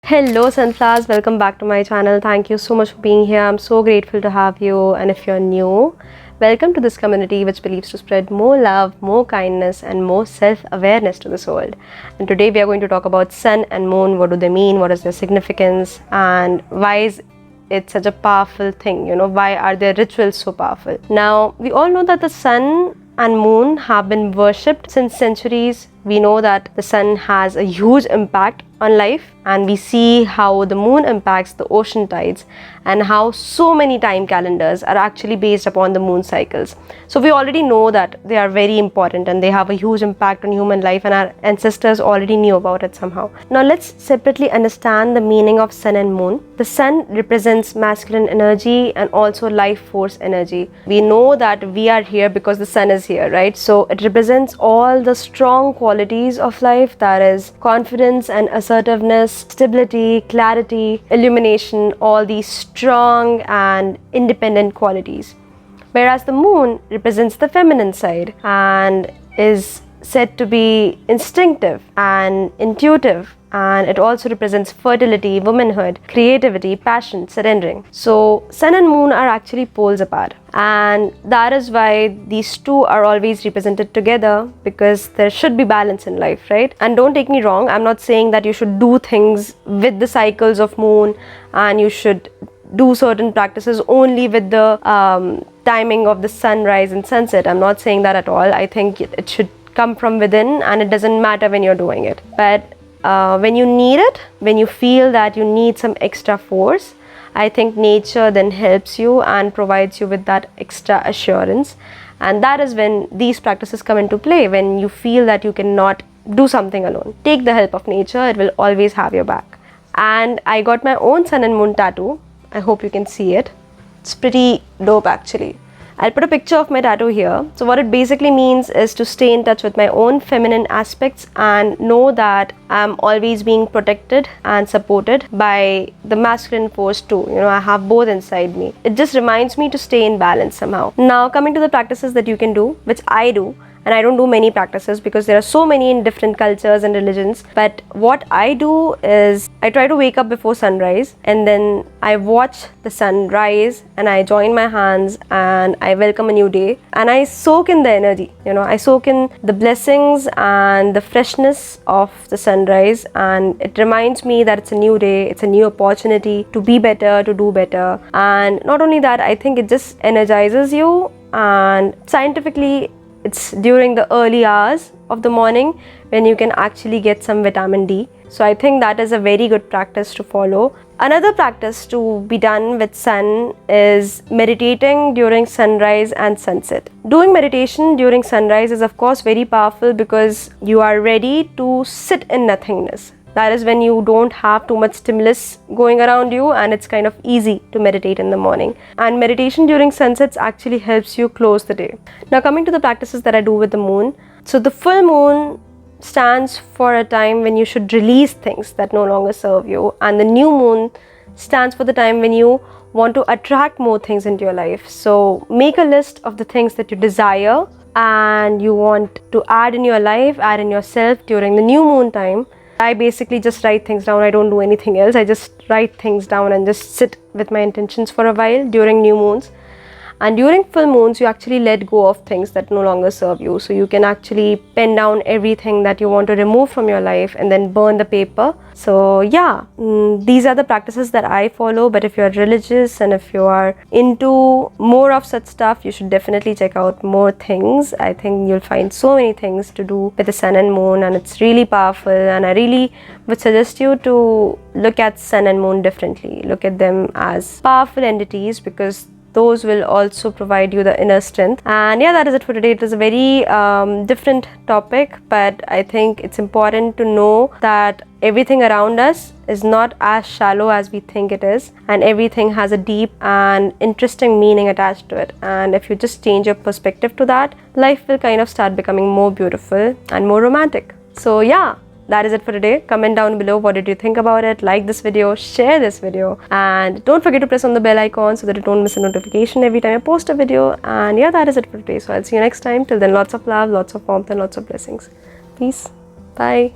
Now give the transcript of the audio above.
Hello Sunflowers, welcome back to my channel. Thank you so much for being here. I'm so grateful to have you, and if you're new, welcome to this community which believes to spread more love, more kindness and more self-awareness to this world. And today we are going to talk about sun and moon. What do they mean? What is their significance? And why is it such a powerful thing? Why are their rituals so powerful? Now, we all know that the sun and moon have been worshipped since centuries. We know that the sun has a huge impact on life, and we see how the moon impacts the ocean tides and how so many time calendars are actually based upon the moon cycles. So we already know that they are very important and they have a huge impact on human life, and our ancestors already knew about it somehow. Now let's separately understand the meaning of sun and moon. The sun represents masculine energy and also life force energy. We know that we are here because the sun is here, right? So it represents all the strong qualities of life, that is confidence and assertiveness, stability, clarity, illumination, all these strong and independent qualities. Whereas the moon represents the feminine side and is said to be instinctive and intuitive, and it also represents fertility, womanhood, creativity, passion, surrendering. So sun and moon are actually poles apart, and that is why these two are always represented together, because there should be balance in life, right? And don't take me wrong, I'm not saying that you should do things with the cycles of moon and you should do certain practices only with the timing of the sunrise and sunset. I'm not saying that at all. I think it should come from within, and it doesn't matter when you're doing it. But when you need it, when you feel that you need some extra force, I think nature then helps you and provides you with that extra assurance. And that is when these practices come into play, when you feel that you cannot do something alone. Take the help of nature, it will always have your back. And I got my own sun and moon tattoo. I hope you can see it. It's pretty dope actually. I'll put a picture of my tattoo here. So what it basically means is to stay in touch with my own feminine aspects and know that I'm always being protected and supported by the masculine force too. I have both inside me. It just reminds me to stay in balance somehow. Now coming to the practices that you can do, which I do. And I don't do many practices because there are so many in different cultures and religions. But what I do is I try to wake up before sunrise, and then I watch the sun rise and I join my hands and I welcome a new day, and I soak in the energy. I soak in the blessings and the freshness of the sunrise, and it reminds me that it's a new day, it's a new opportunity to be better, to do better. And not only that, I think it just energizes you, and scientifically it's during the early hours of the morning when you can actually get some vitamin D. So I think that is a very good practice to follow. Another practice to be done with sun is meditating during sunrise and sunset. Doing meditation during sunrise is of course very powerful because you are ready to sit in nothingness. That is when you don't have too much stimulus going around you, and it's kind of easy to meditate in the morning. And meditation during sunsets actually helps you close the day. Now coming to the practices that I do with the moon. So the full moon stands for a time when you should release things that no longer serve you, and the new moon stands for the time when you want to attract more things into your life. So make a list of the things that you desire and you want to add in your life, add in yourself during the new moon time. I basically just write things down. I don't do anything else. I just write things down and just sit with my intentions for a while during new moons. And during full moons, you actually let go of things that no longer serve you. So you can actually pen down everything that you want to remove from your life and then burn the paper. So yeah, these are the practices that I follow. But if you're religious and if you are into more of such stuff, you should definitely check out more things. I think you'll find so many things to do with the sun and moon, and it's really powerful. And I really would suggest you to look at sun and moon differently. Look at them as powerful entities, because those will also provide you the inner strength. And yeah, that is it for today. It was a very different topic, but I think it's important to know that everything around us is not as shallow as we think it is, and everything has a deep and interesting meaning attached to it. And if you just change your perspective to that, life will kind of start becoming more beautiful and more romantic. So yeah, that is it for today. Comment down below what did you think about it. Like this video, share this video, and don't forget to press on the bell icon so that you don't miss a notification every time I post a video. And yeah, that is it for today. So I'll see you next time. Till then, lots of love, lots of warmth and lots of blessings. Peace. Bye.